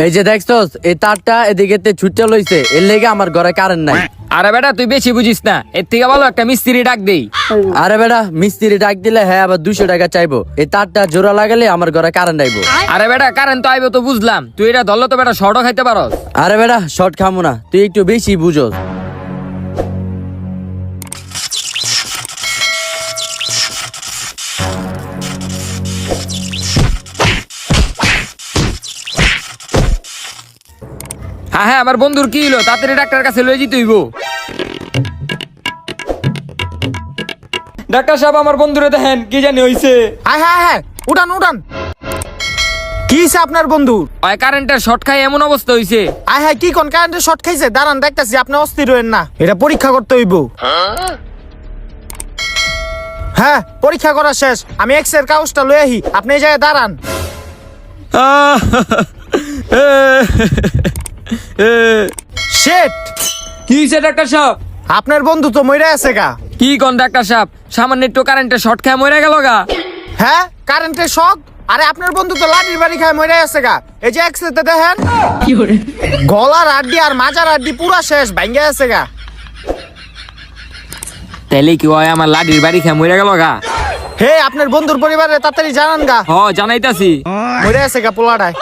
এই যে দেখছস এই তারটা এদিকে ছুটে লইছে, এর লেগে আমার ঘরে কারেন্ট নাই। আরে বেটা তুই বেশি বুঝিস না, এর থেকে ভালো একটা মিস্ত্রি ডাক দেই। আরে বেটা মিস্ত্রি ডাক দিলে হ্যাঁ আবার 200 টাকা চাইবো। এই তারটা জোড়া লাগালে আমার ঘরে কারেন্ট আইবো। আরে বেটা কারেন্ট তো আইবো তো বুঝলাম, তুই এটা ধরলে তো বেটা শর্টও খাইতে পারস। আরে বেটা শর্ট খামু না, তুই একটু বেশি বুঝোস। হ্যাঁ হ্যাঁ, আমার বন্ধুর কি হলো, তাড়াতাড়ি ডাক্তার কাছে লয়ে যেতে হইব। ডাক্তার সাহেব আমার বন্ধুরে দেখেন কি জানি হইছে। হ্যাঁ হ্যাঁ হ্যাঁ, উঠান উঠান। কি হইছে আপনার বন্ধু? ওই কারেন্টের শর্ট খাই এমন অবস্থা হইছে। আয় হ্যাঁ, কি কোন কারেন্টের শর্ট খাইছে? দাঁড়ান দেখতাছি, আপনি অস্থির হইেন না, এটা পরীক্ষা করতে হইব। হ্যাঁ পরীক্ষা করা শেষ, আমি এক্স এর কাগজটা লয়ে আহি, আপনি এই জায়গায় দাঁড়ান। শেট, কি হইছে ডাক্তার সাহেব? আপনার বন্ধু তো মইরা আছে গা। কি কোন ডাক্তার সাহেব, সামান্য একটু কারেন্টের শর্ট খায় মরে গেল গা। হ্যাঁ কারেন্টের শক? আরে আপনার বন্ধু তো লাঠির বাড়ি খায় মইরা আছে গা। এই যে এক্স তে দেখেন, গলার আড্ডি আর মাজার আড্ডি পুরা শেষ, ভাঙ্গে আছে গা। তাইলে কি হয় আমার লাডির বাড়ি খায় মরে গেল গা? হে আপনার বন্ধুর পরিবারে তাড়াতাড়ি জানান গা, হ জানাইতাছি। মইরা আছে গা পোলাটায়।